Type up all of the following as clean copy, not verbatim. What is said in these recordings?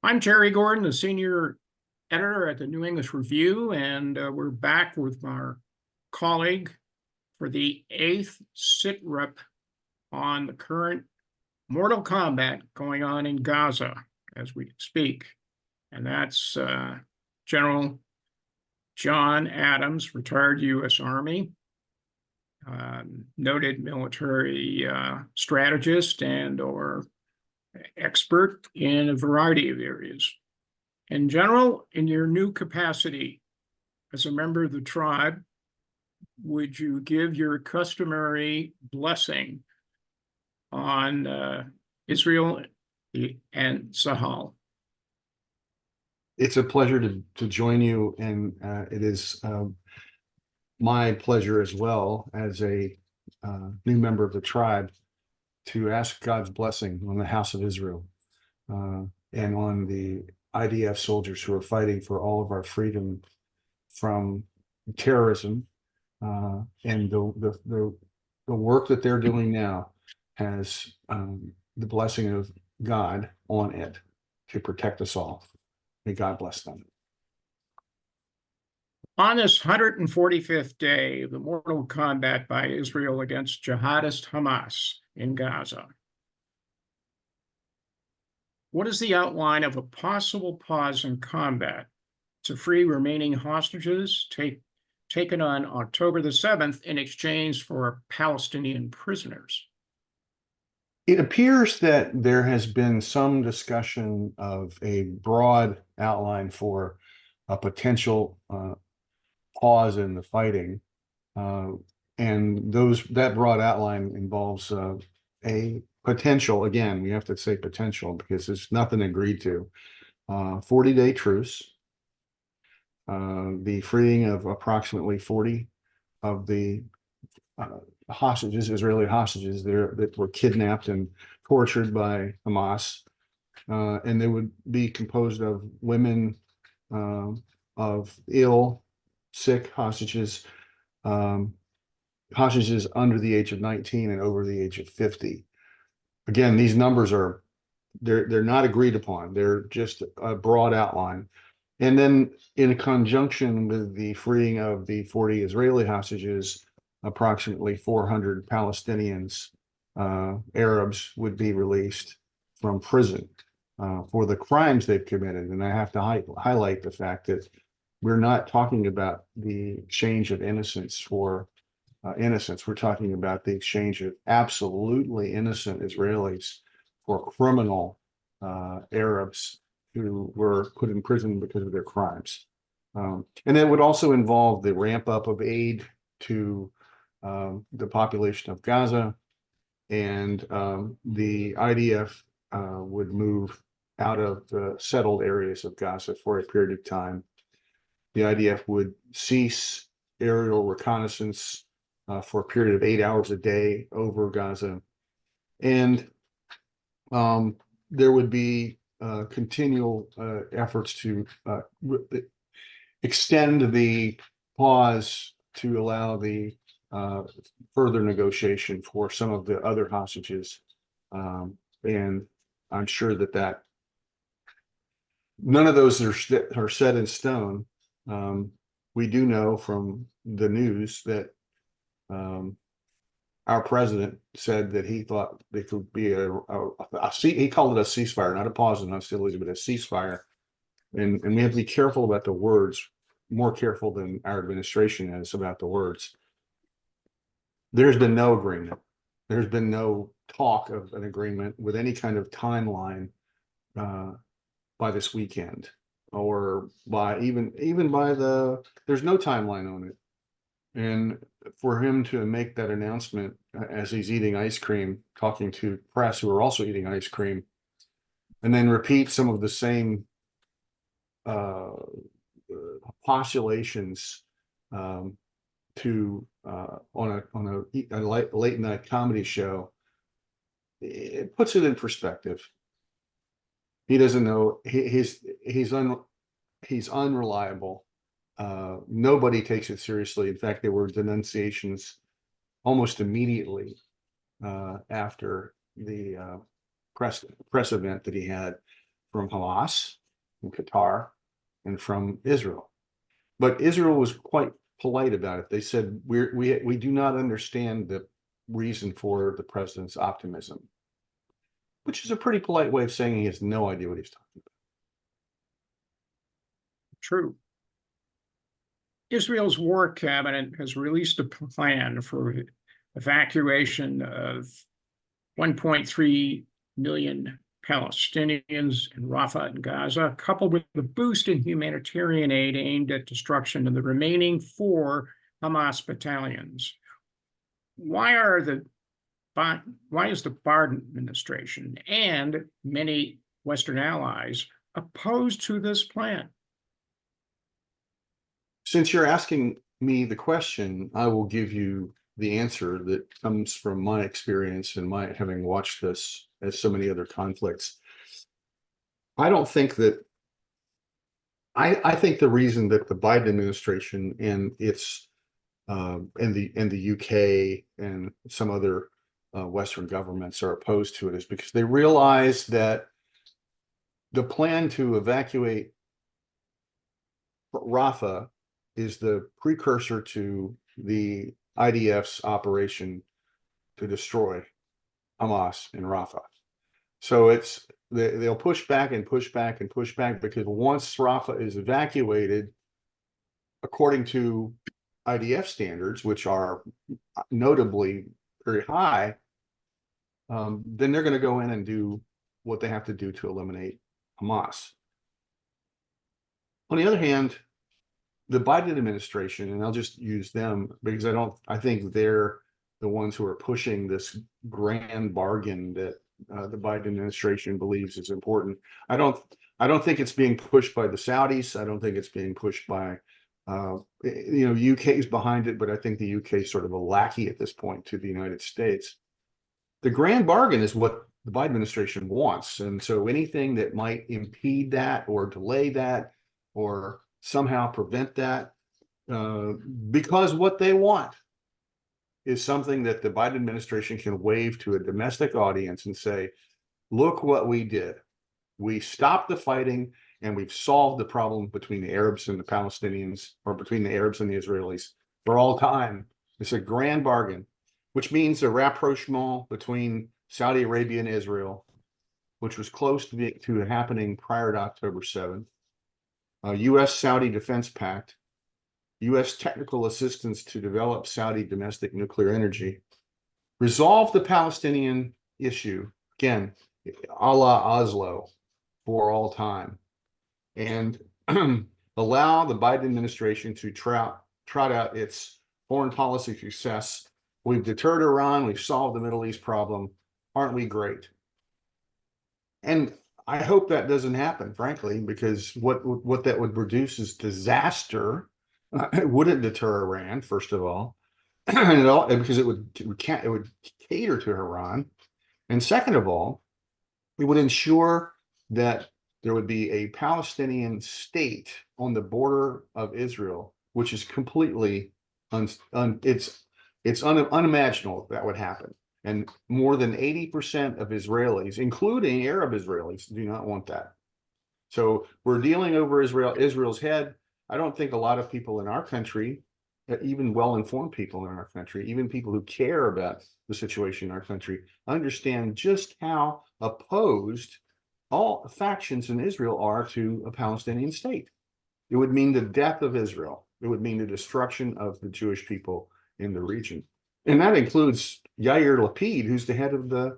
I'm Terry Gordon, the senior editor at the New English Review, and we're back with our colleague for the eighth sit rep on the current mortal combat going on in Gaza as we speak. And that's General John Adams, retired U.S. Army, noted military strategist and/or expert in a variety of areas. In general, in your new capacity as a member of the tribe, would you give your customary blessing on Israel and Sahel? It's a pleasure to join you, and it is my pleasure as well as a new member of the tribe to ask God's blessing on the house of Israel and on the IDF soldiers who are fighting for all of our freedom from terrorism. And the work that they're doing now has the blessing of God on it to protect us all. May God bless them. On this 145th day of the mortal combat by Israel against jihadist Hamas in Gaza, what is the outline of a possible pause in combat to free remaining hostages taken on October the 7th in exchange for Palestinian prisoners? It appears that there has been some discussion of a broad outline for a potential pause in the fighting. And that broad outline involves a potential, again, we have to say potential because there's nothing agreed to, 40-day truce, the freeing of approximately 40 of the hostages, Israeli hostages that were kidnapped and tortured by Hamas. And they would be composed of women, of ill, sick hostages, hostages under the age of 19 and over the age of 50. Again, these numbers they're not agreed upon. They're just a broad outline. And then in conjunction with the freeing of the 40 Israeli hostages, approximately 400 Palestinians, Arabs, would be released from prison for the crimes they've committed. And I have to highlight the fact that we're not talking about the exchange of innocence for innocence. We're talking about the exchange of absolutely innocent Israelis for criminal Arabs who were put in prison because of their crimes. And it would also involve the ramp up of aid to the population of Gaza, and the IDF would move out of the settled areas of Gaza for a period of time. The IDF would cease aerial reconnaissance for a period of 8 hours a day over Gaza. And there would be continual efforts to extend the pause to allow the further negotiation for some of the other hostages. And I'm sure that none of those are set in stone. We do know from the news that our president said that he thought there could be he called it a ceasefire, not a pause in hostilities, but a ceasefire. And we have to be careful about the words, more careful than our administration is about the words. There's been no agreement. There's been no talk of an agreement with any kind of timeline by this weekend, or by even by there's no timeline on it. And for him to make that announcement as he's eating ice cream, talking to press who are also eating ice cream, and then repeat some of the same postulations on a late night comedy show, it puts it in perspective. He doesn't know. He's unreliable. Nobody takes it seriously. In fact, there were denunciations almost immediately after the press event that he had from Hamas, from Qatar, and from Israel. But Israel was quite polite about it. They said, we do not understand the reason for the president's optimism, which is a pretty polite way of saying he has no idea what he's talking about. True. Israel's war cabinet has released a plan for evacuation of 1.3 million Palestinians in Rafah and Gaza, coupled with a boost in humanitarian aid aimed at destruction of the remaining 4 Hamas battalions. Why is the Biden administration and many Western allies opposed to this plan? Since you're asking me the question, I will give you the answer that comes from my experience and my having watched this as so many other conflicts. I don't think that I think the reason that the Biden administration and its and the UK and some other Western governments are opposed to it is because they realize that the plan to evacuate Rafah is the precursor to the IDF's operation to destroy Hamas in Rafah. So they'll push back and push back and push back, because once Rafah is evacuated, according to IDF standards, which are notably very high, then they're going to go in and do what they have to do to eliminate Hamas. On the other hand, the Biden administration, and I'll just use them because I think they're the ones who are pushing this grand bargain that the Biden administration believes is important. I don't think it's being pushed by the Saudis. I don't think it's being pushed by, UK is behind it, but I think the UK is sort of a lackey at this point to the United States. The grand bargain is what the Biden administration wants. And so anything that might impede that or delay that or somehow prevent that, because what they want is something that the Biden administration can wave to a domestic audience and say, look what we did. We stopped the fighting and we've solved the problem between the Arabs and the Palestinians, or between the Arabs and the Israelis for all time. It's a grand bargain, which means a rapprochement between Saudi Arabia and Israel, which was close to happening prior to October 7th. U.S.-Saudi Defense Pact, U.S. technical assistance to develop Saudi domestic nuclear energy, resolve the Palestinian issue, again, a la Oslo, for all time, and allow the Biden administration to trot out its foreign policy success. We've deterred Iran, we've solved the Middle East problem. Aren't we great? And I hope that doesn't happen, frankly, because what that would produce is disaster. It wouldn't deter Iran, first of all, because it would cater to Iran, and second of all, it would ensure that there would be a Palestinian state on the border of Israel, which is completely it's unimaginable that would happen. And more than 80% of Israelis, including Arab Israelis, do not want that. So we're dealing over Israel's head. I don't think a lot of people in our country, even well-informed people in our country, even people who care about the situation in our country, understand just how opposed all factions in Israel are to a Palestinian state. It would mean the death of Israel. It would mean the destruction of the Jewish people in the region. And that includes Yair Lapid, who's the head of the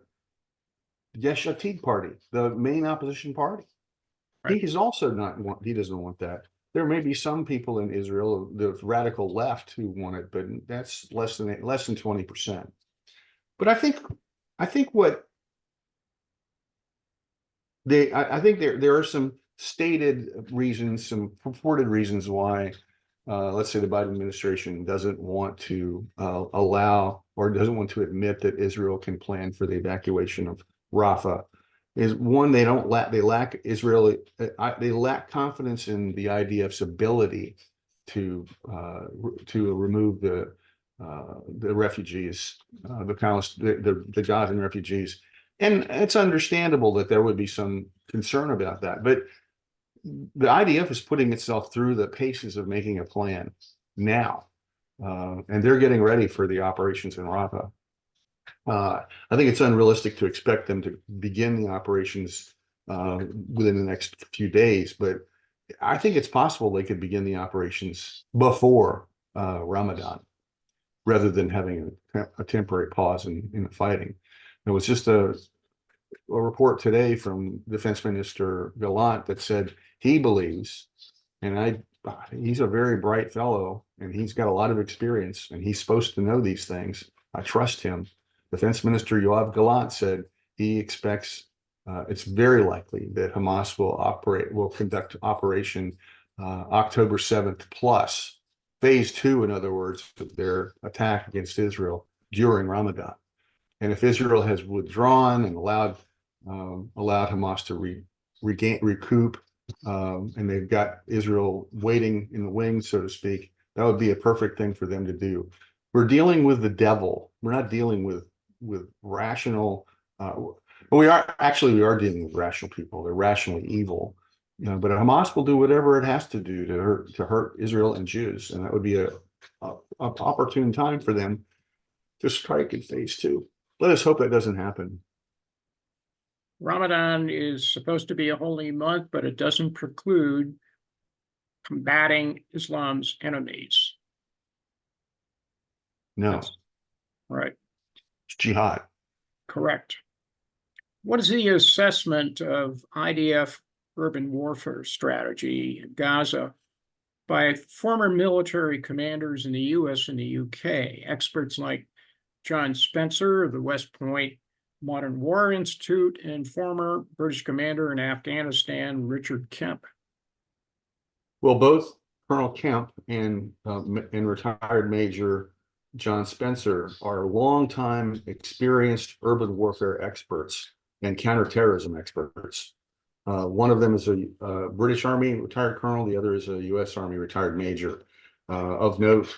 Yesh Atid party, the main opposition party. Right. He doesn't want that. There may be some people in Israel, the radical left, who want it, but that's less than 20%. But I think there are some stated reasons, some purported reasons why, let's say, the Biden administration doesn't want to allow or doesn't want to admit that Israel can plan for the evacuation of Rafah. Is one, they lack confidence in the IDF's ability to remove the refugees, the Gazan refugees, And it's understandable that there would be some concern about that, but the IDF is putting itself through the paces of making a plan now, and they're getting ready for the operations in Rafah. I think it's unrealistic to expect them to begin the operations within the next few days, but I think it's possible they could begin the operations before Ramadan, rather than having a temporary pause in the fighting. There was just a report today from Defense Minister Gallant that said he believes, and he's a very bright fellow, and he's got a lot of experience, and he's supposed to know these things. I trust him. Defense Minister Yoav Gallant said he expects it's very likely that Hamas will conduct Operation October 7th plus, phase 2, in other words, of their attack against Israel during Ramadan. And if Israel has withdrawn and allowed Hamas to recoup, and they've got Israel waiting in the wings, so to speak, that would be a perfect thing for them to do. We're dealing with the devil. We're not dealing with rational. We are dealing with rational people. They're rationally evil, but Hamas will do whatever it has to do to hurt Israel and Jews, and that would be a opportune time for them to strike in phase 2. Let us hope that doesn't happen. Ramadan is supposed to be a holy month, but it doesn't preclude combating Islam's enemies. No, That's right. it's jihad. Correct. What is the assessment of IDF urban warfare strategy in Gaza by former military commanders in the US and the UK? Experts like John Spencer of the West Point Modern War Institute and former British commander in Afghanistan, Richard Kemp. Well, both Colonel Kemp and retired Major John Spencer are longtime experienced urban warfare experts and counterterrorism experts. One of them is a British Army retired colonel. The other is a U.S. Army retired major. Of note,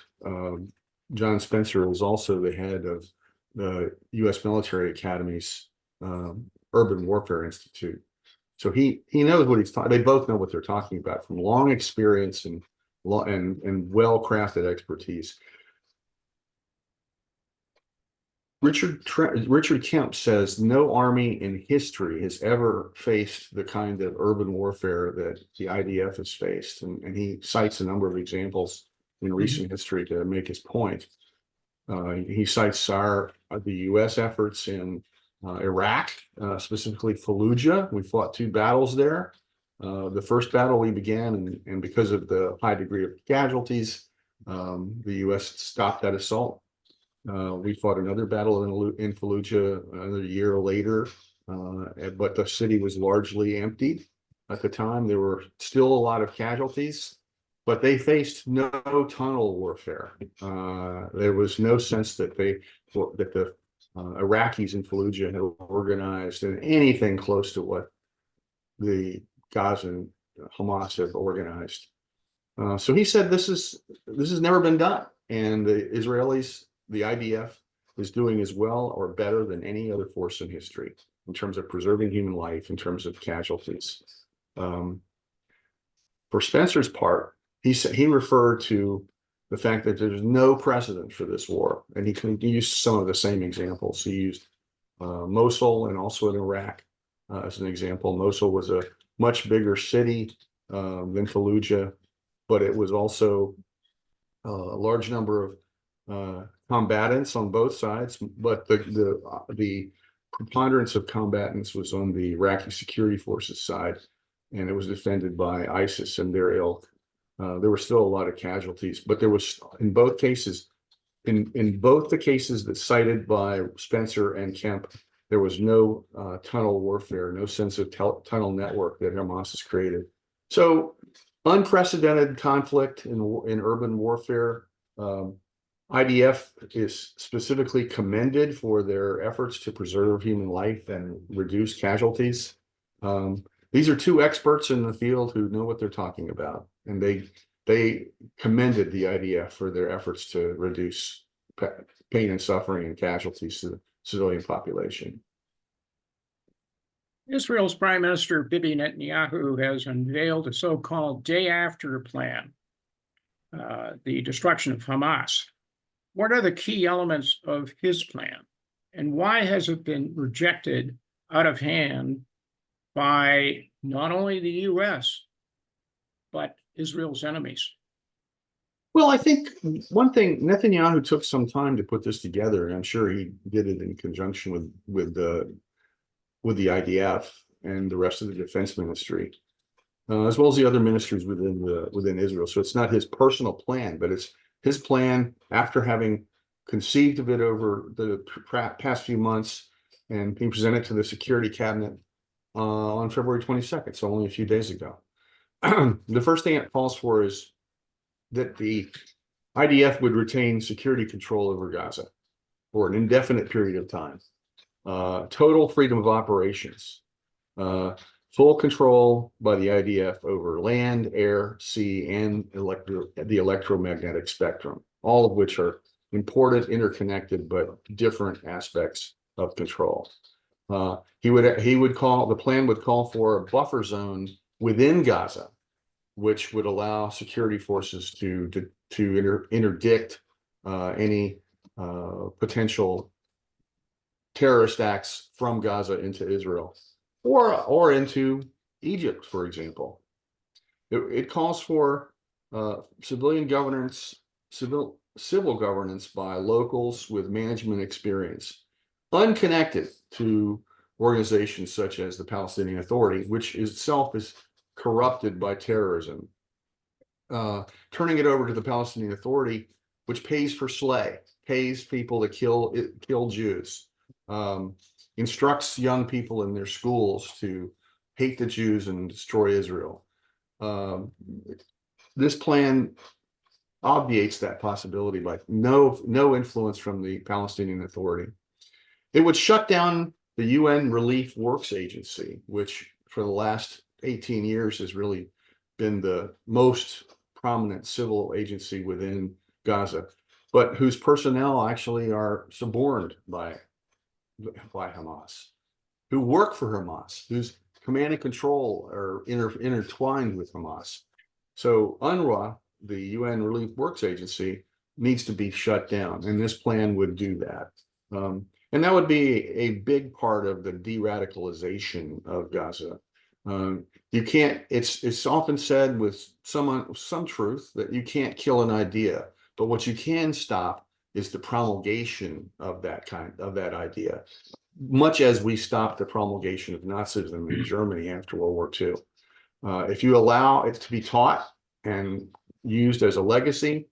John Spencer is also the head of the U.S. Military Academy's Urban Warfare Institute. So he knows what he's talking. They both know what they're talking about from long experience and well-crafted expertise. Richard Kemp says no army in history has ever faced the kind of urban warfare that the IDF has faced, and he cites a number of examples in recent history to make his point. He cites the U.S. efforts in Iraq, specifically Fallujah. We fought 2 battles there. The first battle we began, and because of the high degree of casualties, the U.S. stopped that assault. We fought another battle in Fallujah another year later, but the city was largely emptied at the time. There were still a lot of casualties, but they faced no tunnel warfare. There was no sense that the Iraqis in Fallujah had organized in anything close to what the Gaza and Hamas have organized. So he said this has never been done, and the Israelis, the IDF, is doing as well or better than any other force in history in terms of preserving human life, in terms of casualties. For Spencer's part, he referred to the fact that there's no precedent for this war, and he used some of the same examples. He used Mosul and also in Iraq as an example. Mosul was a much bigger city than Fallujah, but it was also a large number of combatants on both sides. But the preponderance of combatants was on the Iraqi security forces side, and it was defended by ISIS and their ilk. There were still a lot of casualties, but there was in both cases, in both the cases that cited by Spencer and Kemp, there was no tunnel warfare, no sense of tunnel network that Hamas has created. So unprecedented conflict in urban warfare. IDF is specifically commended for their efforts to preserve human life and reduce casualties. These are 2 experts in the field who know what they're talking about, and they commended the IDF for their efforts to reduce pain and suffering and casualties to the civilian population. Israel's Prime Minister Bibi Netanyahu has unveiled a so-called day after plan, the destruction of Hamas. What are the key elements of his plan, and why has it been rejected out of hand by not only the U.S., but Israel's enemies? Well, I think one thing, Netanyahu took some time to put this together, and I'm sure he did it in conjunction with the IDF and the rest of the defense ministry, as well as the other ministries within Israel. So it's not his personal plan, but it's his plan after having conceived of it over the past few months and being presented to the Security Cabinet on February 22nd, so only a few days ago. The first thing it calls for is that the IDF would retain security control over Gaza for an indefinite period of time. Total freedom of operations, full control by the IDF over land, air, sea, and the electromagnetic spectrum, all of which are important, interconnected, but different aspects of control. The plan would call for a buffer zone within Gaza, which would allow security forces to interdict any potential terrorist acts from Gaza into Israel or into Egypt, for example. It calls for civil governance by locals with management experience, unconnected to organizations such as the Palestinian Authority, which itself is corrupted by terrorism. Turning it over to the Palestinian Authority, which pays for slay, pays people to kill Jews, instructs young people in their schools to hate the Jews and destroy Israel. This plan obviates that possibility by no influence from the Palestinian Authority. It would shut down the UN Relief Works Agency, which for the last 18 years has really been the most prominent civil agency within Gaza, but whose personnel actually are suborned by Hamas, who work for Hamas, whose command and control are intertwined with Hamas. So UNRWA, the UN Relief Works Agency, needs to be shut down, and this plan would do that. And that would be a big part of the de-radicalization of Gaza. You can't, it's often said with some truth that you can't kill an idea, but what you can stop is the promulgation of that idea, much as we stopped the promulgation of Nazism in Germany after World War II. If you allow it to be taught and used as a legacy,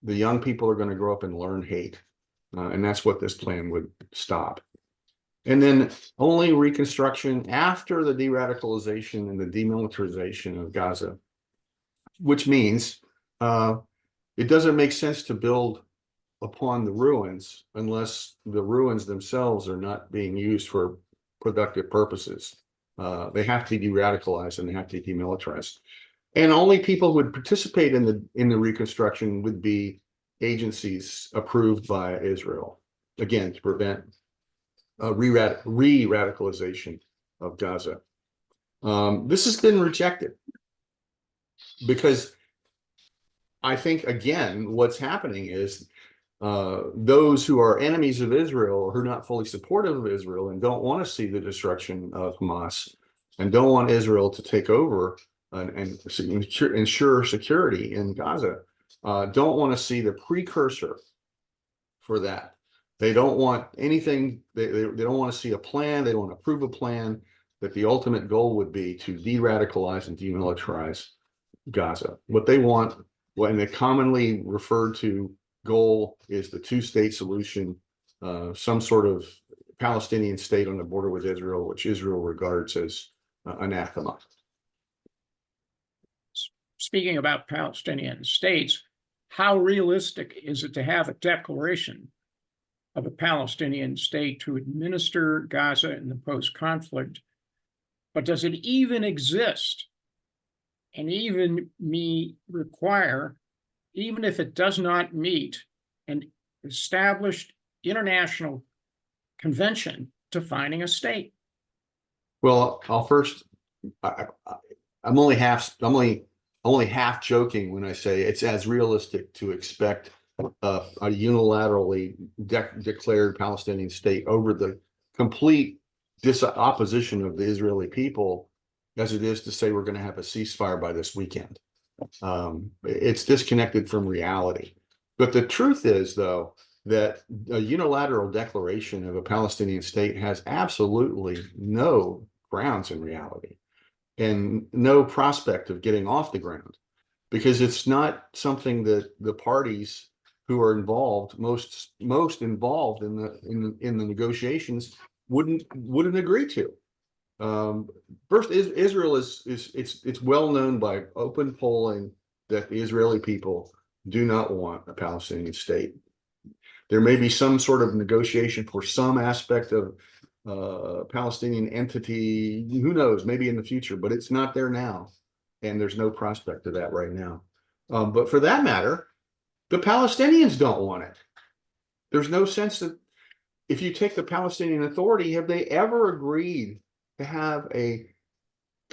the young people are going to grow up and learn hate. And that's what this plan would stop. And then only reconstruction after the de-radicalization and the demilitarization of Gaza, which means it doesn't make sense to build upon the ruins unless the ruins themselves are not being used for productive purposes. They have to be de-radicalized and they have to be demilitarized. And only people who would participate in the reconstruction would be agencies approved by Israel, again, to prevent re-radicalization of Gaza. This has been rejected because I think, again, what's happening is those who are enemies of Israel or who are not fully supportive of Israel and don't want to see the destruction of Hamas and don't want Israel to take over and ensure security in Gaza, don't want to see the precursor for that. They don't want anything, they don't want to see a plan, they don't want to approve a plan, that the ultimate goal would be to de-radicalize and demilitarize Gaza. What they want, when they commonly referred to goal, is the two-state solution, some sort of Palestinian state on the border with Israel, which Israel regards as anathema. Speaking about Palestinian states, how realistic is it to have a declaration of a Palestinian state to administer Gaza in the post-conflict? But does it even exist? And even require, even if it does not meet an established international convention defining a state? Well, I'll first. I'm only half joking when I say it's as realistic to expect a unilaterally declared Palestinian state over the complete opposition of the Israeli people as it is to say we're going to have a ceasefire by this weekend. It's disconnected from reality. But the truth is, though, that a unilateral declaration of a Palestinian state has absolutely no grounds in reality and no prospect of getting off the ground, because it's not something that the parties who are involved, most involved in the negotiations, wouldn't agree to. First, Israel it's well known by open polling that the Israeli people do not want a Palestinian state. There may be some sort of negotiation for some aspect of Palestinian entity, who knows, maybe in the future, but it's not there now. And there's no prospect of that right now. But for that matter, the Palestinians don't want it. There's no sense that if you take the Palestinian Authority, have they ever agreed to have a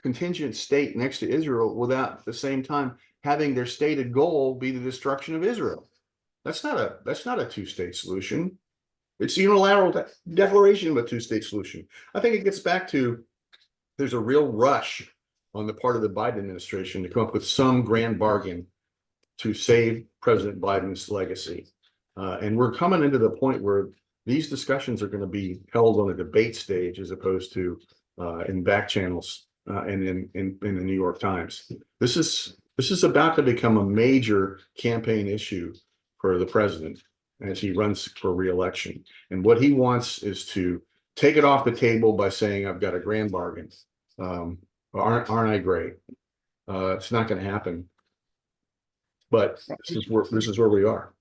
contingent state next to Israel without at the same time having their stated goal be the destruction of Israel? That's not a two-state solution. It's a unilateral declaration of a two-state solution. I think it gets back to there's a real rush on the part of the Biden administration to come up with some grand bargain to save President Biden's legacy. And we're coming into the point where these discussions are going to be held on a debate stage as opposed to in back channels and in the New York Times. This is about to become a major campaign issue for the president as he runs for re-election. And what he wants is to take it off the table by saying, I've got a grand bargain. Aren't I great? It's not going to happen. But this is where we are.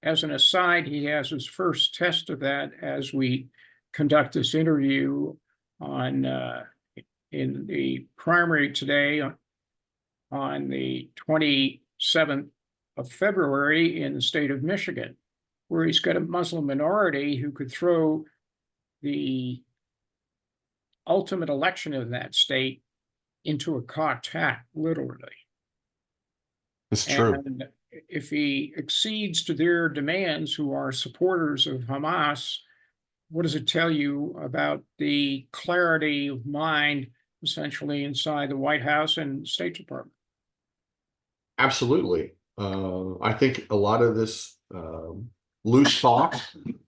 As an aside, he has his first test of that as we conduct this interview on in the primary today on the 27th of February in the state of Michigan, where he's got a Muslim minority who could throw the ultimate election of that state into a Qatar, literally. It's true. And if he accedes to their demands, who are supporters of Hamas, what does it tell you about the clarity of mind, essentially, inside the White House and State Department? Absolutely. I think a lot of this loose talk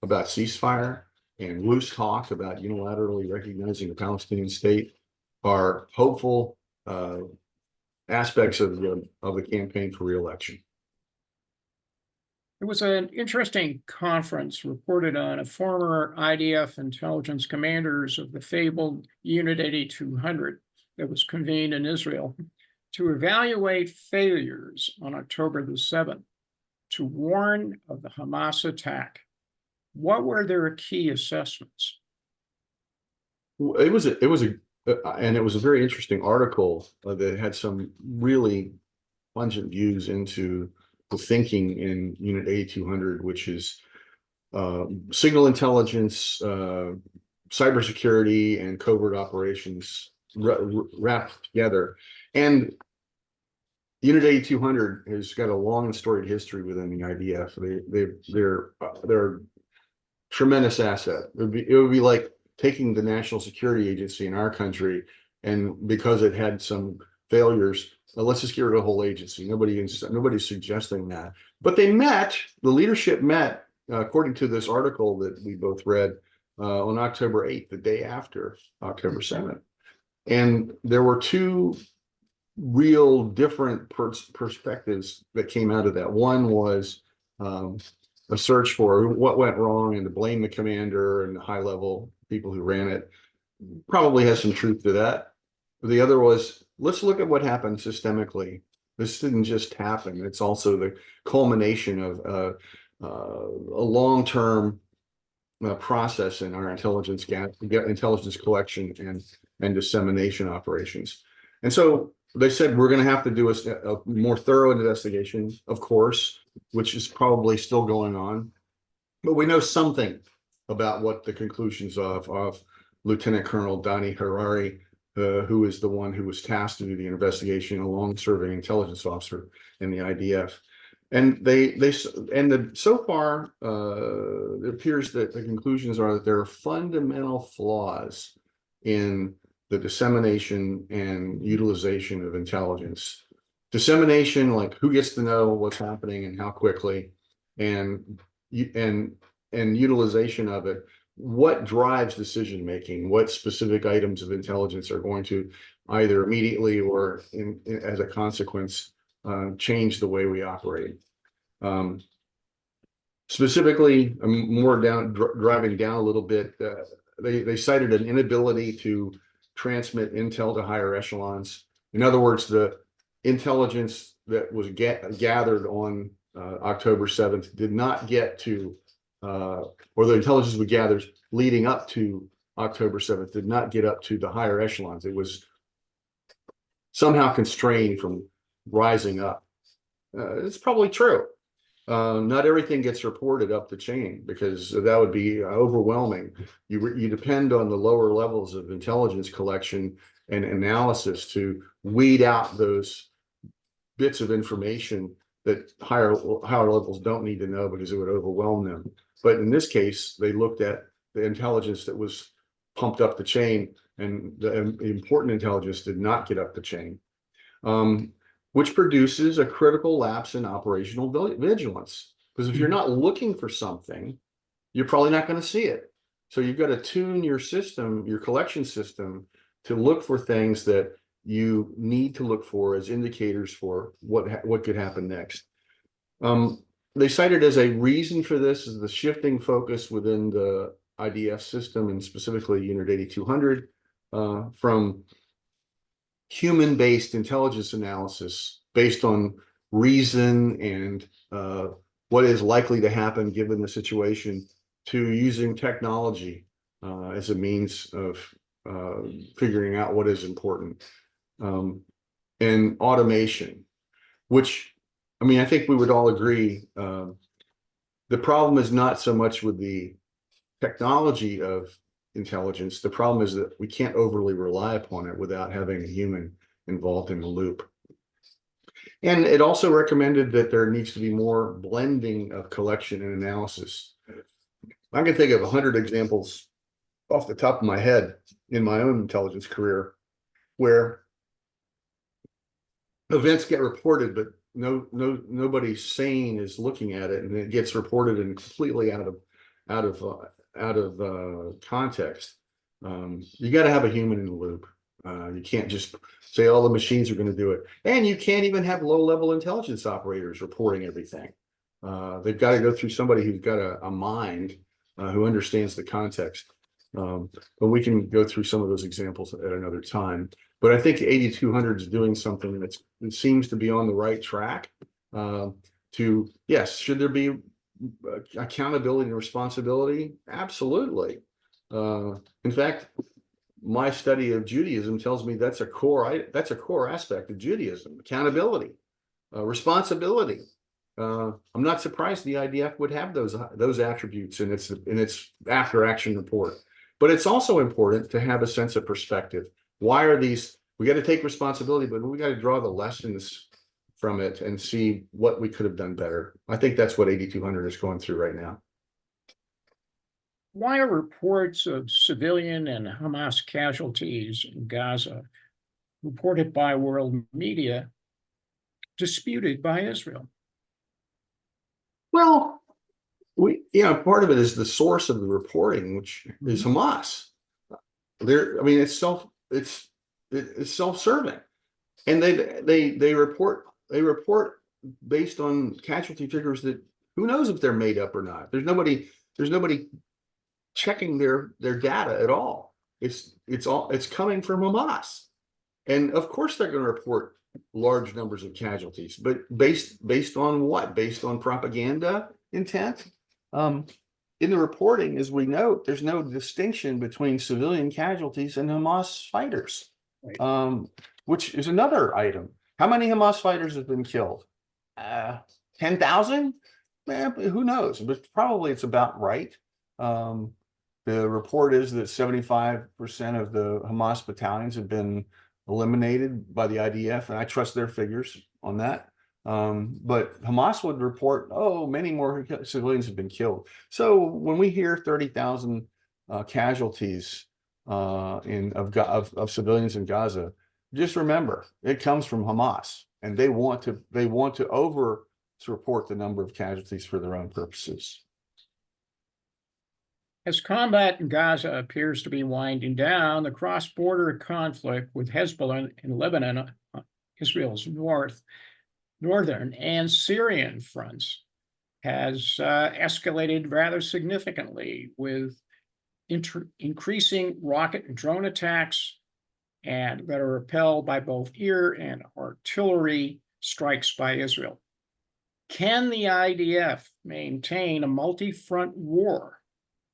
about ceasefire and loose talk about unilaterally recognizing the Palestinian state are hopeful aspects of the campaign for re-election. There was an interesting conference reported on of former IDF intelligence commanders of the fabled Unit 8200 that was convened in Israel to evaluate failures on October the 7th to warn of the Hamas attack. What were their key assessments? It was a very interesting article that had some really pungent views into the thinking in Unit 8200, which is signal intelligence, cybersecurity, and covert operations wrapped together. And Unit 8200 has got a long and storied history within the IDF. They're a tremendous asset. It would be like taking the National Security Agency in our country, and because it had some failures, let's just get rid of the whole agency. Nobody's suggesting that. But the leadership met, according to this article that we both read, on October 8th, the day after October 7th. And there were two real different perspectives that came out of that. One was a search for what went wrong and to blame the commander and the high level people who ran it. Probably has some truth to that. The other was, let's look at what happened systemically. This didn't just happen. It's also the culmination of a long-term process in our intelligence collection and dissemination operations. And so they said, we're going to have to do a more thorough investigation, of course, which is probably still going on. But we know something about what the conclusions of Lieutenant Colonel Donnie Harari, who is the one who was tasked to do the investigation, a long-serving intelligence officer in the IDF. And so far, it appears that the conclusions are that there are fundamental flaws in the dissemination and utilization of intelligence. Dissemination, like who gets to know what's happening and how quickly, and utilization of it, what drives decision making, what specific items of intelligence are going to either immediately or as a consequence change the way we operate. Specifically, more driving down a little bit, they cited an inability to transmit intel to higher echelons. In other words, the intelligence that was gathered on October 7th did not get to, or the intelligence we gathered leading up to October 7th did not get up to the higher echelons. It was somehow constrained from rising up. It's probably true. Not everything gets reported up the chain because that would be overwhelming. You depend on the lower levels of intelligence collection and analysis to weed out those bits of information that higher levels don't need to know because it would overwhelm them. But in this case, they looked at the intelligence that was pumped up the chain, and the important intelligence did not get up the chain, which produces a critical lapse in operational vigilance. Because if you're not looking for something, you're probably not going to see it. So you've got to tune your system, your collection system, to look for things that you need to look for as indicators for what could happen next. They cited as a reason for this is the shifting focus within the IDF system, and specifically Unit 8200, from human-based intelligence analysis based on reason and what is likely to happen given the situation, to using technology as a means of figuring out what is important, and automation, which, I mean, I think we would all agree the problem is not so much with the technology of intelligence. The problem is that we can't overly rely upon it without having a human involved in the loop. And it also recommended that there needs to be more blending of collection and analysis. I can think of 100 examples off the top of my head in my own intelligence career where events get reported, but nobody sane is looking at it, and it gets reported and completely out of context. You got to have a human in the loop. You can't just say all the machines are going to do it, and you can't even have low-level intelligence operators reporting everything. They've got to go through somebody who's got a mind, who understands the context. But we can go through some of those examples at another time. But I think 8200 is doing something that seems to be on the right track. Yes, should there be accountability and responsibility? Absolutely. In fact, my study of Judaism tells me that's a core aspect of Judaism: accountability, responsibility. I'm not surprised the IDF would have those attributes in its after action report. But it's also important to have a sense of perspective. Why are these? We got to take responsibility, but we got to draw the lessons from it and see what we could have done better. I think that's what 8200 is going through right now. Why are reports of civilian and Hamas casualties in Gaza reported by world media disputed by Israel? Well, part of it is the source of the reporting, which is Hamas. It's self-serving, and they report based on casualty figures that who knows if they're made up or not. There's nobody checking their data at all. It's coming from Hamas, and of course they're going to report large numbers of casualties, but based on what? Based on propaganda intent. In the reporting, as we note, there's no distinction between civilian casualties and Hamas fighters, right. Which is another item. How many Hamas fighters have been killed? 10,000? Who knows? But probably it's about right. The report is that 75% of the Hamas battalions have been eliminated by the IDF, and I trust their figures on that. But Hamas would report, oh, many more civilians have been killed. So when we hear 30,000 casualties of civilians in Gaza, just remember it comes from Hamas, and they want to over report the number of casualties for their own purposes. As combat in Gaza appears to be winding down, the cross-border conflict with Hezbollah in Lebanon, Israel's northern and Syrian fronts, has escalated rather significantly, with increasing rocket and drone attacks and that are repelled by both air and artillery strikes by Israel. Can the IDF maintain a multi-front war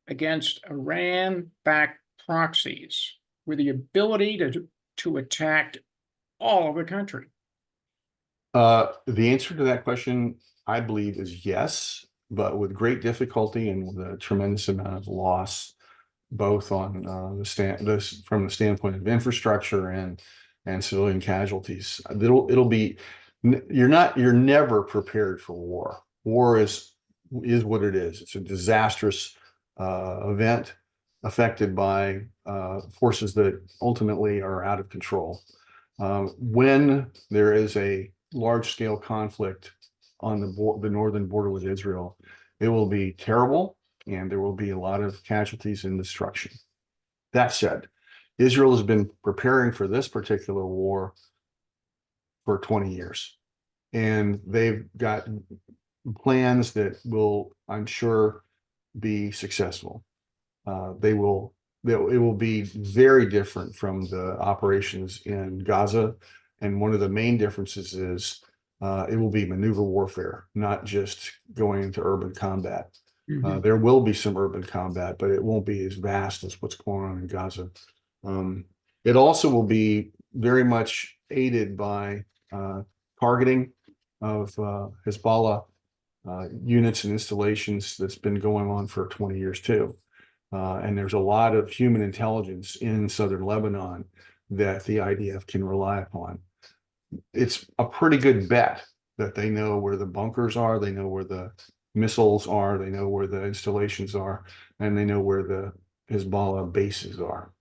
against Iran-backed proxies with the ability to attack all of the country? The answer to that question, I believe, is yes, but with great difficulty and with a tremendous amount of loss, both on from the standpoint of infrastructure and civilian casualties. You're never prepared for war. War is what it is. It's a disastrous event affected by forces that ultimately are out of control. When there is a large-scale conflict on the northern border with Israel, it will be terrible, and there will be a lot of casualties and destruction. That said, Israel has been preparing for this particular war for 20 years, and they've got plans that will, I'm sure, be successful. It will be very different from the operations in Gaza. And one of the main differences is it will be maneuver warfare, not just going into urban combat. Mm-hmm. There will be some urban combat, but it won't be as vast as what's going on in Gaza. It also will be very much aided by targeting of Hezbollah units and installations that's been going on for 20 years too. And there's a lot of human intelligence in southern Lebanon that the IDF can rely upon. It's a pretty good bet that they know where the bunkers are, they know where the missiles are, they know where the installations are, and they know where the Hezbollah bases are.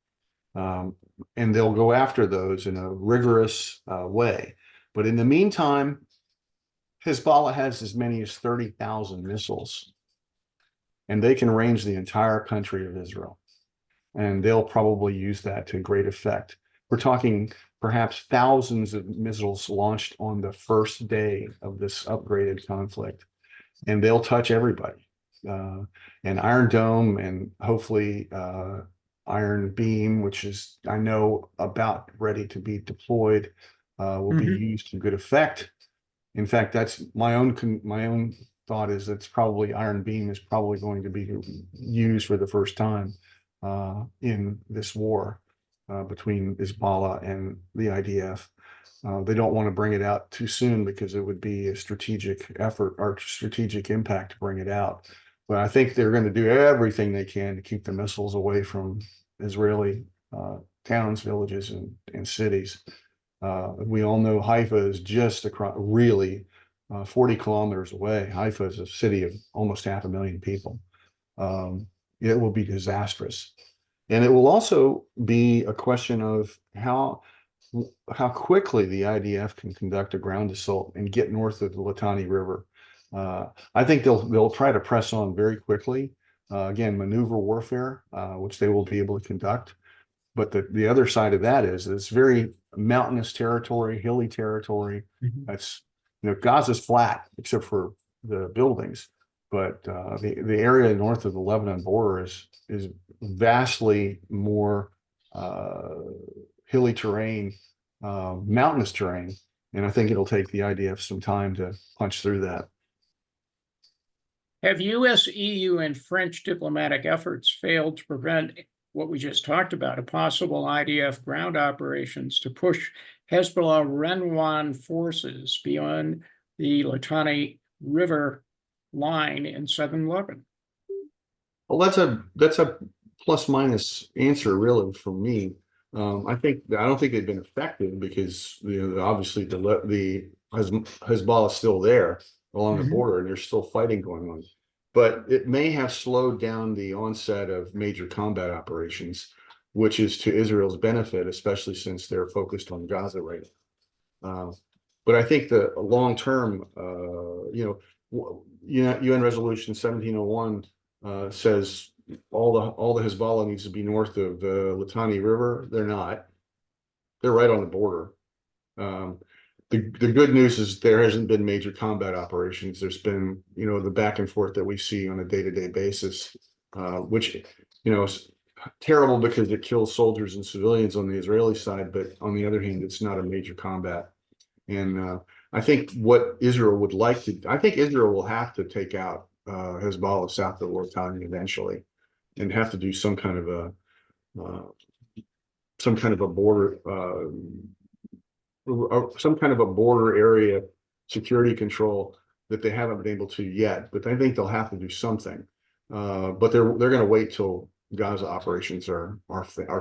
And they'll go after those in a rigorous way. But in the meantime, Hezbollah has as many as 30,000 missiles, and they can range the entire country of Israel. And they'll probably use that to great effect. We're talking perhaps thousands of missiles launched on the first day of this upgraded conflict, and they'll touch everybody. And Iron Dome and hopefully Iron Beam, which is, I know, about ready to be deployed, will be used to good effect. In fact, that's my own thought is that's probably Iron Beam is probably going to be used for the first time in this war between Hezbollah and the IDF. They don't want to bring it out too soon because it would be a strategic effort or strategic impact to bring it out. But I think they're going to do everything they can to keep the missiles away from Israeli towns, villages, and cities. We all know Haifa is just across, really 40 kilometers away. Haifa is a city of almost 500,000 people. It will be disastrous. And it will also be a question of how quickly the IDF can conduct a ground assault and get north of the Litani River. I think they'll try to press on very quickly. Again, maneuver warfare, which they will be able to conduct. But the other side of that is it's very mountainous territory, hilly territory. That's, Gaza's flat except for the buildings, but the area north of the Lebanon border is vastly more hilly terrain, mountainous terrain, and I think it'll take the IDF some time to punch through that. Have U.S., EU, and French diplomatic efforts failed to prevent what we just talked about, a possible IDF ground operations to push Hezbollah Renwan forces beyond the Litani River line in southern Lebanon? Well, that's a plus minus answer really from me. I don't think they've been effective because obviously the Hezbollah is still there along the border and there's still fighting going on. But it may have slowed down the onset of major combat operations, which is to Israel's benefit, especially since they're focused on Gaza right now. But I think the long term, UN Resolution 1701 says all the Hezbollah needs to be north of the Litani River. They're not. They're right on the border. The good news is there hasn't been major combat operations. There's been, the back and forth that we see on a day-to-day basis, which, is terrible because it kills soldiers and civilians on the Israeli side. But on the other hand, it's not a major combat. And I think what Israel would like to, I think Israel will have to take out Hezbollah south of Litani eventually, and have to do some kind of a border, some kind of a border area security control that they haven't been able to yet. But I think they'll have to do something. But they're going to wait till Gaza operations are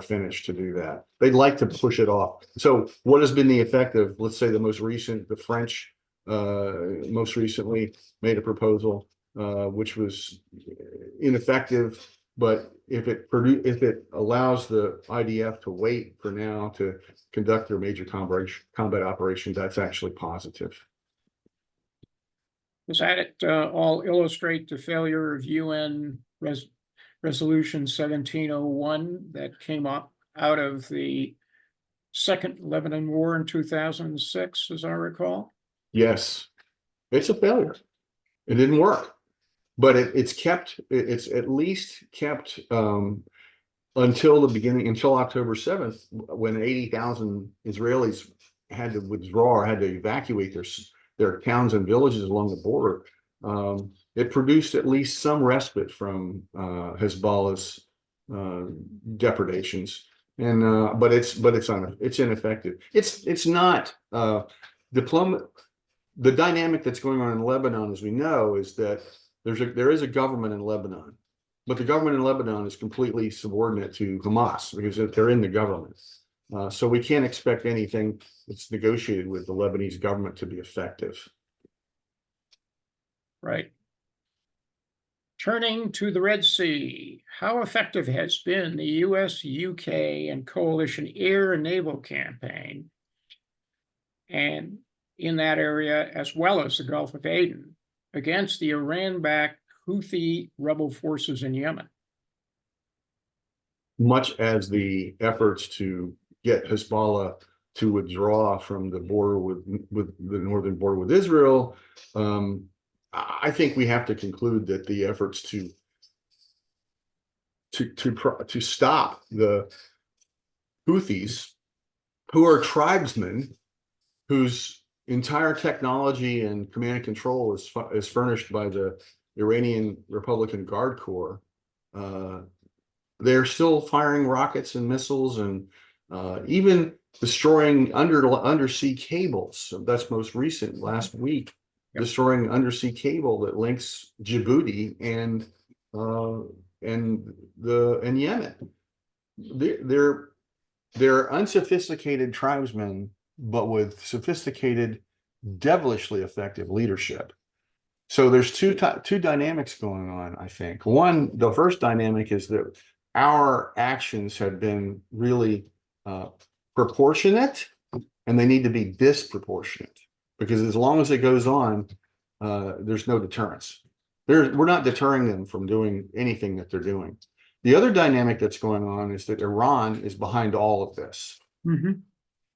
finished to do that. They'd like to push it off. So what has been the effect of, let's say, the French most recently made a proposal which was ineffective, but if it allows the IDF to wait for now to conduct their major combat operations, that's actually positive. Does that all illustrate the failure of UN Resolution 1701 that came up out of the Second Lebanon War in 2006, as I recall? Yes, it's a failure. It didn't work, but it's at least kept until October 7th, when 80,000 Israelis had to withdraw or had to evacuate their towns and villages along the border. It produced at least some respite from Hezbollah's depredations, and but it's ineffective. It's not diplomat. The dynamic that's going on in Lebanon, as we know, is that there is a government in Lebanon, but the government in Lebanon is completely subordinate to Hamas because they're in the government. So we can't expect anything that's negotiated with the Lebanese government to be effective. Right. Turning to the Red Sea, how effective has been the US, UK, and coalition air and naval campaign and in that area, as well as the Gulf of Aden, against the Iran-backed Houthi rebel forces in Yemen? Much as the efforts to get Hezbollah to withdraw from the border with the northern border with Israel, I think we have to conclude that the efforts to stop the Houthis, who are tribesmen whose entire technology and command and control is furnished by the Iranian Republican Guard Corps, they're still firing rockets and missiles and even destroying undersea cables. That's most recent, last week. Yep. Destroying undersea cable that links Djibouti and Yemen. They're unsophisticated tribesmen, but with sophisticated, devilishly effective leadership. So there's two dynamics going on, I think. One, the first dynamic is that our actions have been really proportionate, and they need to be disproportionate. Because as long as it goes on, there's no deterrence. We're not deterring them from doing anything that they're doing. The other dynamic that's going on is that Iran is behind all of this. Mm-hmm.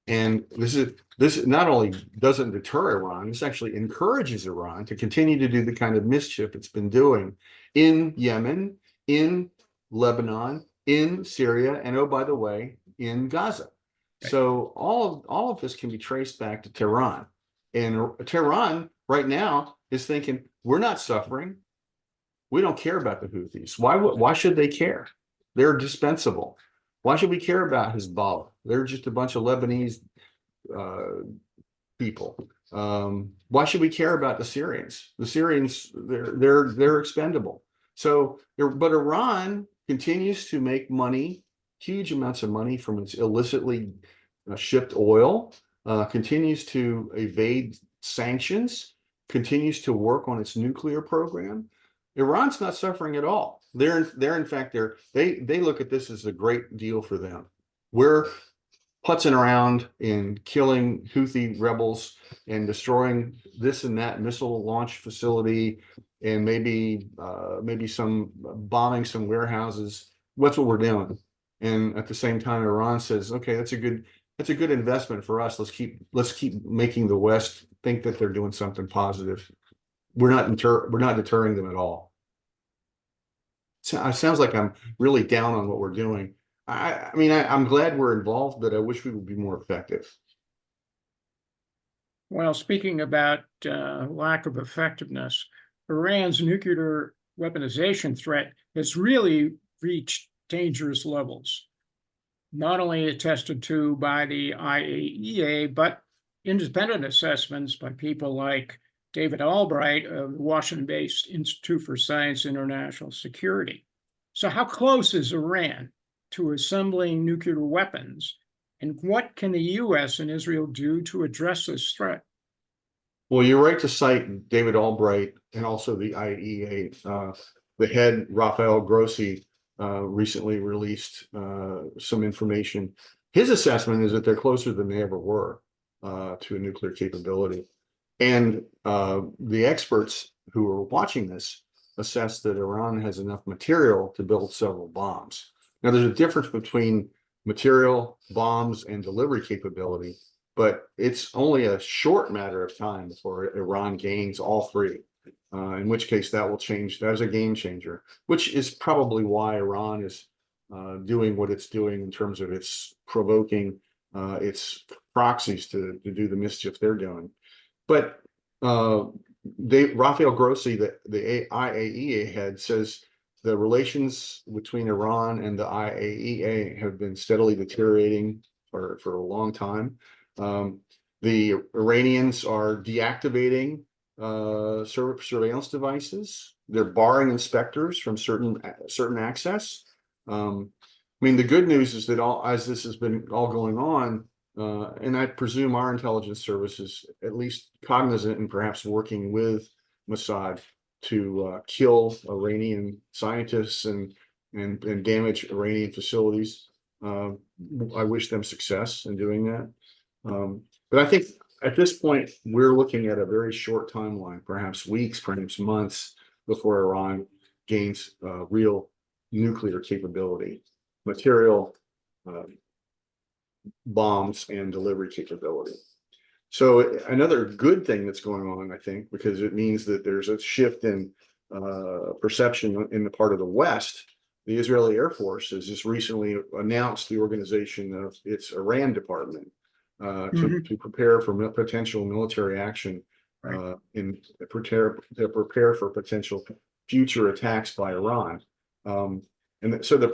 And this not only doesn't deter Iran, this actually encourages Iran to continue to do the kind of mischief it's been doing in Yemen, in Lebanon, in Syria, and oh, by the way, in Gaza. Okay. So all of this can be traced back to Tehran. And Tehran right now is thinking, we're not suffering. We don't care about the Houthis. Why should they care? They're dispensable. Why should we care about Hezbollah? They're just a bunch of Lebanese people. Why should we care about the Syrians? The Syrians, they're expendable. So, but Iran continues to make money, huge amounts of money from its illicitly shipped oil, continues to evade sanctions, continues to work on its nuclear program. Iran's not suffering at all. They're in fact they look at this as a great deal for them. We're putzing around and killing Houthi rebels and destroying this and that missile launch facility, and maybe some bombing some warehouses. That's what we're doing. And at the same time, Iran says, okay, that's a good investment for us. Let's keep making the West think that they're doing something positive. We're not deterring them at all. So it sounds like I'm really down on what we're doing. I mean, I'm glad we're involved, but I wish we would be more effective. Well, speaking about lack of effectiveness, Iran's nuclear weaponization threat has really reached dangerous levels. Not only attested to by the IAEA, but independent assessments by people like David Albright of the Washington-based Institute for Science and International Security. So how close is Iran to assembling nuclear weapons, and what can the U.S. and Israel do to address this threat? Well, you're right to cite David Albright and also the IAEA. The head, Rafael Grossi, recently released some information. His assessment is that they're closer than they ever were to a nuclear capability. And the experts who are watching this assess that Iran has enough material to build several bombs. Now, there's a difference between material, bombs, and delivery capability, but it's only a short matter of time before Iran gains all three, in which case that will change. That is a game changer, which is probably why Iran is doing what it's doing in terms of its provoking its proxies to do the mischief they're doing. But Rafael Grossi, the IAEA head, says the relations between Iran and the IAEA have been steadily deteriorating for a long time. The Iranians are deactivating surveillance devices. They're barring inspectors from certain access. I mean, the good news is that as this has been all going on, and I presume our intelligence service is at least cognizant and perhaps working with Mossad to kill Iranian scientists and damage Iranian facilities. I wish them success in doing that. But I think at this point, we're looking at a very short timeline, perhaps weeks, perhaps months, before Iran gains real nuclear capability, material, bombs, and delivery capability. So another good thing that's going on, I think, because it means that there's a shift in perception in the part of the West. The Israeli Air Force has just recently announced the organization of its Iran department to prepare for potential military action, and prepare for potential future attacks by Iran. And so the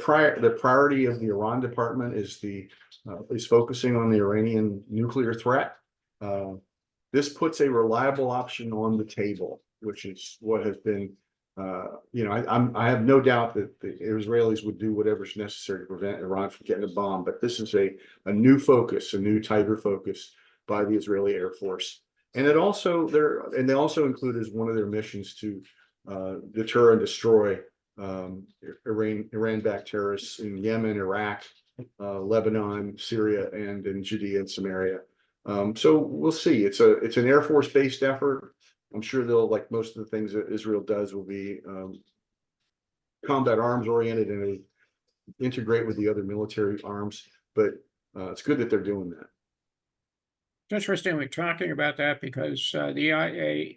priority of the Iran department is focusing on the Iranian nuclear threat. This puts a reliable option on the table, which is what has been, I have no doubt that the Israelis would do whatever's necessary to prevent Iran from getting a bomb. But this is a new focus, a new tighter focus by the Israeli Air Force. And they also include as one of their missions to deter and destroy Iran-backed terrorists in Yemen, Iraq, Lebanon, Syria, and in Judea and Samaria. So we'll see. It's an Air Force-based effort. I'm sure they'll, like most of the things that Israel does, will be combat arms oriented and integrate with the other military arms. But it's good that they're doing that. It's interesting we're talking about that because the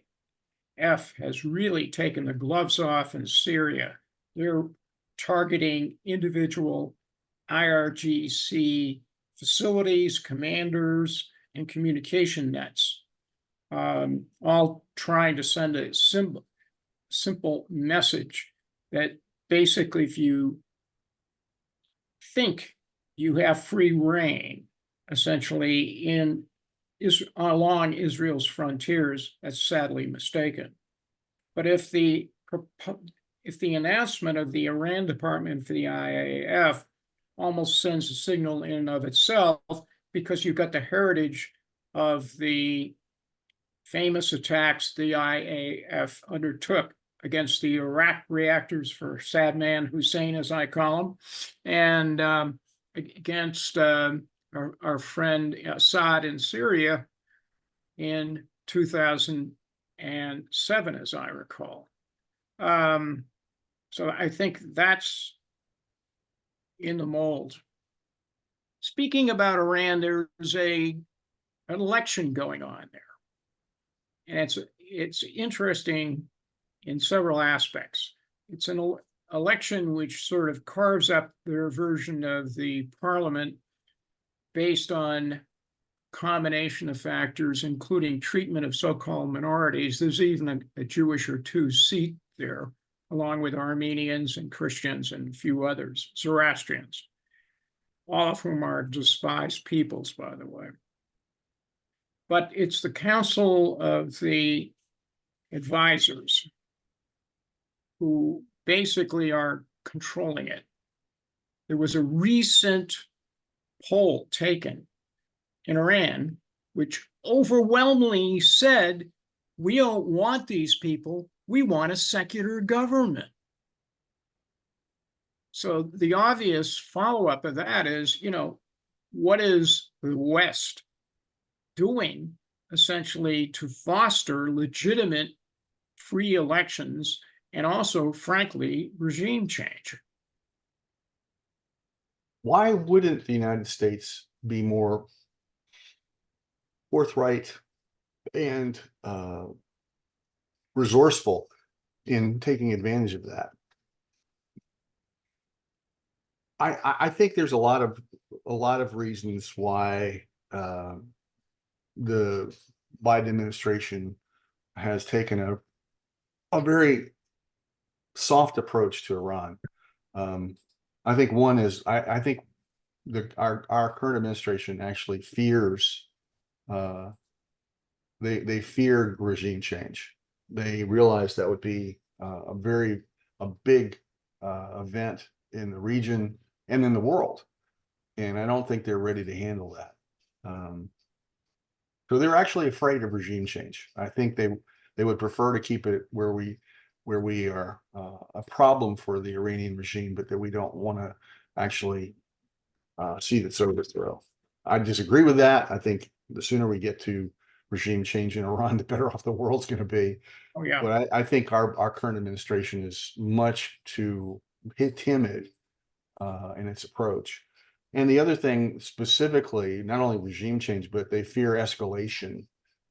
IAF has really taken the gloves off in Syria. They're targeting individual IRGC facilities, commanders, and communication nets, all trying to send a simple message that basically, if you think you have free reign, essentially along Israel's frontiers, that's sadly mistaken. But if if the announcement of the Iran Department for the IAF almost sends a signal in and of itself, because you've got the heritage of the famous attacks the IAF undertook against the Iraq reactors for Sad Man Hussein, as I call him, and against our friend Assad in Syria in 2007, as I recall. So I think that's in the mold. Speaking about Iran, there's an election going on there. And it's interesting in several aspects. It's an election which sort of carves up their version of the parliament based on combination of factors, including treatment of so-called minorities. There's even a Jewish or two seat there, along with Armenians and Christians and a few others, Zoroastrians, all of whom are despised peoples, by the way. But it's the Council of the Advisors who basically are controlling it. There was a recent poll taken in Iran, which overwhelmingly said, we don't want these people, we want a secular government. So the obvious follow-up of that is, what is the West doing essentially to foster legitimate free elections and also, frankly, regime change? Why wouldn't the United States be more forthright and resourceful in taking advantage of that? I think there's a lot of reasons why the Biden administration has taken a very soft approach to Iran. I think one is I think our current administration actually fears they fear regime change. They realize that would be a big event in the region and in the world, and I don't think they're ready to handle that. So they're actually afraid of regime change. I think they would prefer to keep it where we are a problem for the Iranian regime, but that we don't want to actually see this overthrow. I disagree with that. I think the sooner we get to regime change in Iran, the better off the world's going to be. Oh, yeah. But I think our current administration is much too timid in its approach. And the other thing specifically, not only regime change, but they fear escalation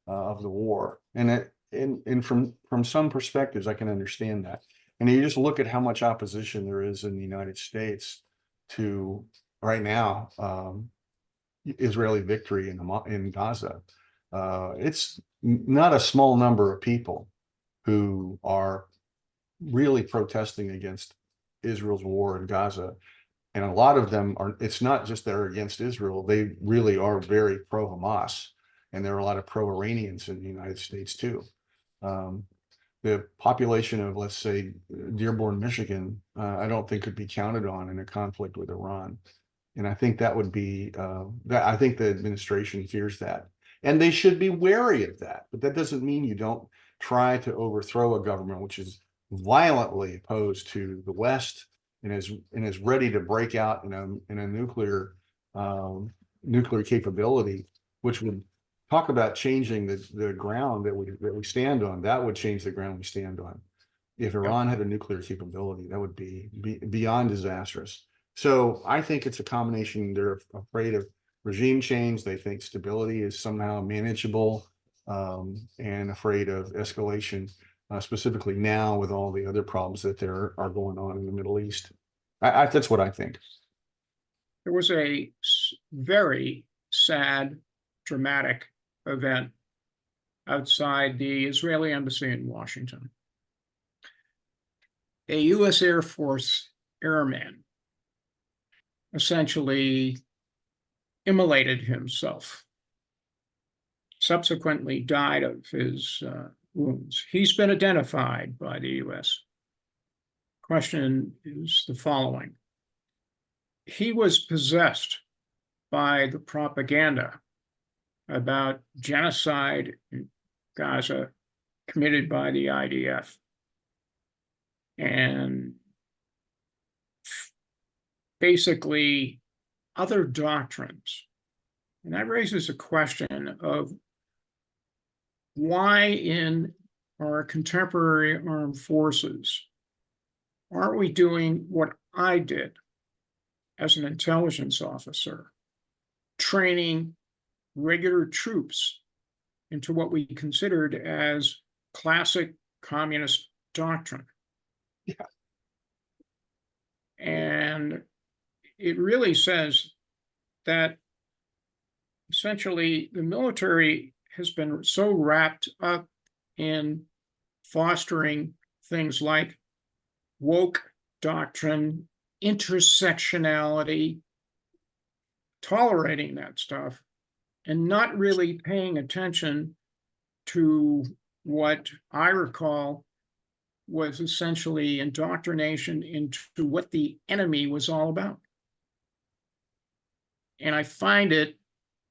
of the war. And from some perspectives, I can understand that. And you just look at how much opposition there is in the United States to right now Israeli victory in Gaza. It's not a small number of people who are really protesting against Israel's war in Gaza. And a lot of them are, it's not just they're against Israel, they really are very pro-Hamas. And there are a lot of pro-Iranians in the United States too. The population of, let's say, Dearborn, Michigan, I don't think could be counted on in a conflict with Iran. And I think that would be, I think the administration fears that. And they should be wary of that. But that doesn't mean you don't try to overthrow a government which is violently opposed to the West and is ready to break out in a nuclear capability, which would talk about changing the ground that we stand on. That would change the ground we stand on. If Iran had a nuclear capability, that would be beyond disastrous. So I think it's a combination. They're afraid of regime change. They think stability is somehow manageable, and afraid of escalation, specifically now with all the other problems that there are going on in the Middle East. That's what I think. There was a very sad, dramatic event outside the Israeli embassy in Washington. A U.S. Air Force airman essentially immolated himself, subsequently died of his wounds. He's been identified by the U.S. question is the following. He was possessed by the propaganda about genocide in Gaza committed by the IDF. And basically other doctrines. And that raises a question of why in our contemporary armed forces aren't we doing what I did as an intelligence officer, training regular troops into what we considered as classic communist doctrine. Yeah. And it really says that essentially the military has been so wrapped up in fostering things like woke doctrine, intersectionality, tolerating that stuff, and not really paying attention to what I recall was essentially indoctrination into what the enemy was all about. And I find it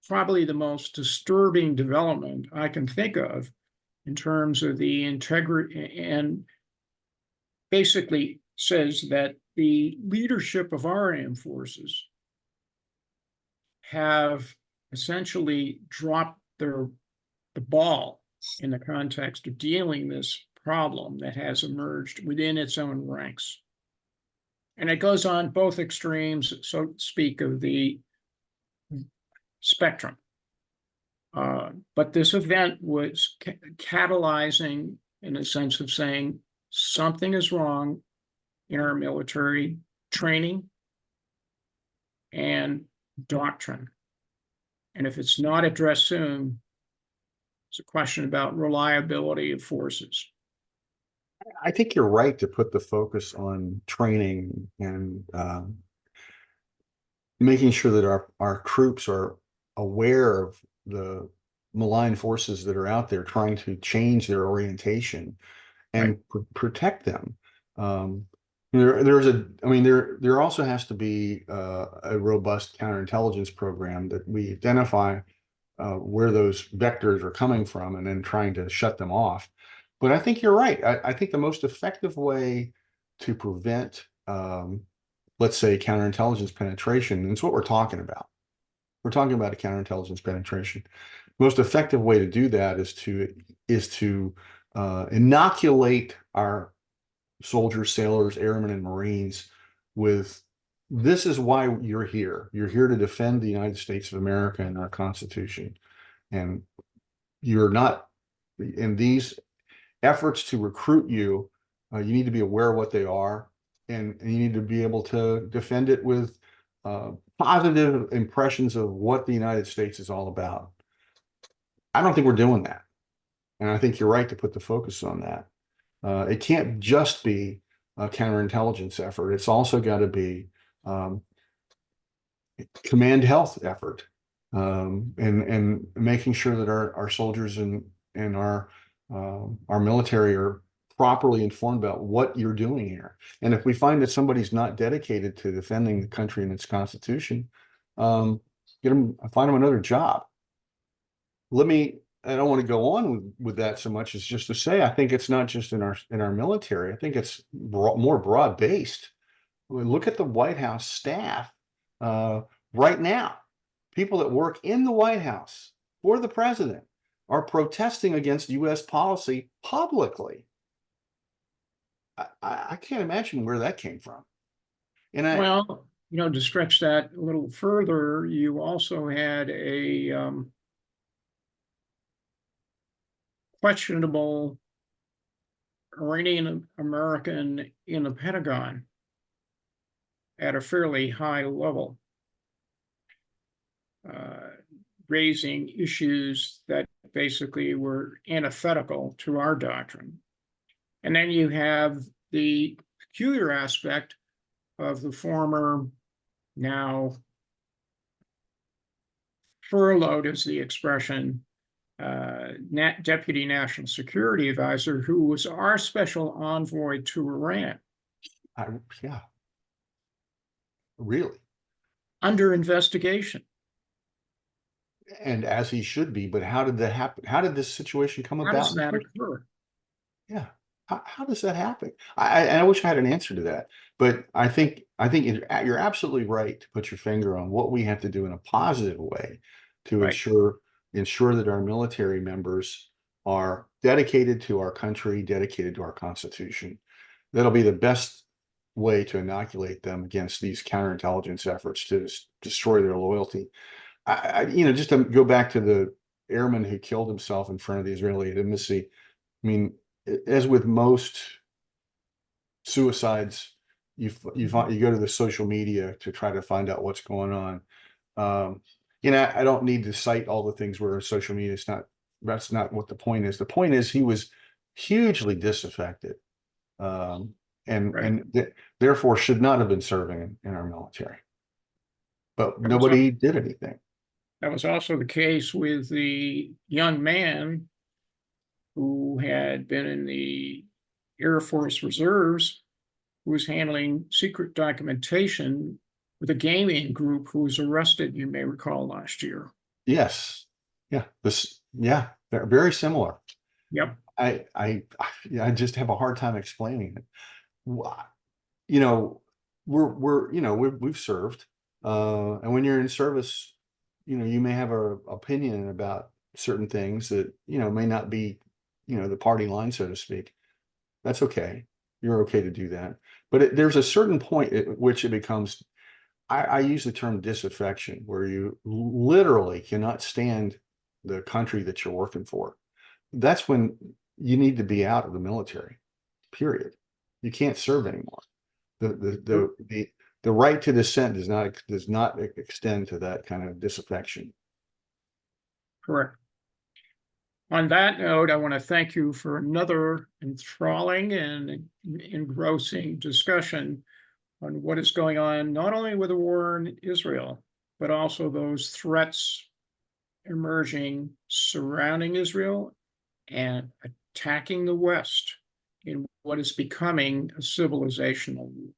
probably the most disturbing development I can think of in terms of the integrity, and basically says that the leadership of our armed forces have essentially dropped the ball in the context of dealing this problem that has emerged within its own ranks. And it goes on both extremes, so to speak, of the spectrum. But this event was catalyzing in a sense of saying something is wrong in our military training and doctrine. And if it's not addressed soon, it's a question about reliability of forces. I think you're right to put the focus on training and making sure that our troops are aware of the malign forces that are out there trying to change their orientation and protect them. There also has to be a robust counterintelligence program that we identify where those vectors are coming from and then trying to shut them off. But I think you're right. I think the most effective way to prevent, let's say, counterintelligence penetration, and it's what we're talking about. We're talking about a counterintelligence penetration. Most effective way to do that is to inoculate our soldiers, sailors, airmen, and Marines with, this is why you're here. You're here to defend the United States of America and our Constitution. And you're not, in these efforts to recruit you, you need to be aware of what they are, and you need to be able to defend it with positive impressions of what the United States is all about. I don't think we're doing that. And I think you're right to put the focus on that. It can't just be a counterintelligence effort. It's also got to be command health effort, and making sure that our soldiers and our military are properly informed about what you're doing here. And if we find that somebody's not dedicated to defending the country and its Constitution, find them another job. I don't want to go on with that so much as just to say, I think it's not just in our military. I think it's more broad based. Look at the White House staff right now. People that work in the White House for the president are protesting against U.S. policy publicly. I can't imagine where that came from. And Well, to stretch that a little further, you also had a questionable Iranian American in the Pentagon at a fairly high level, raising issues that basically were antithetical to our doctrine. And then you have the peculiar aspect of the former, now furloughed is the expression, Deputy National Security Advisor, who was our special envoy to Iran. Yeah, really. under investigation. And as he should be, but how did that happen? How did this situation come How about does in the that first? occur? Yeah. How does that happen? And I wish I had an answer to that, but I think you're absolutely right to put your finger on what we have to do in a positive way to Right. ensure that our military members are dedicated to our country, dedicated to our Constitution. That'll be the best way to inoculate them against these counterintelligence efforts to destroy their loyalty. Just to go back to the airman who killed himself in front of the Israeli embassy. I mean, as with most suicides, you go to the social media to try to find out what's going on. I don't need to cite all the things where social media is not. That's not what the point is. The point is he was hugely disaffected, and Right. therefore should not have been serving in our military. But That was, nobody did anything. that was also the case with the young man who had been in the Air Force Reserves, who was handling secret documentation with a gaming group who was arrested, you may recall, last year. Yes. Yeah. Yeah, they're very similar. Yep. I just have a hard time explaining it. Why- You know, we've served, and when you're in service, you may have a opinion about certain things that, may not be, the party line, so to speak. That's okay. You're okay to do that. But there's a certain point at which it becomes, I use the term disaffection, where you literally cannot stand the country that you're working for. That's when you need to be out of the military, period. You can't serve anymore. The right to dissent does not extend to that kind of disaffection. Correct. On that note, I want to thank you for another enthralling and engrossing discussion on what is going on, not only with the war in Israel, but also those threats emerging surrounding Israel and attacking the West in what is becoming a civilizational war.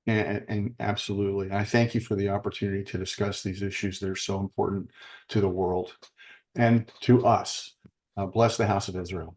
And absolutely, I thank you for the opportunity to discuss these issues that are so important to the world and to us. Bless the house of Israel.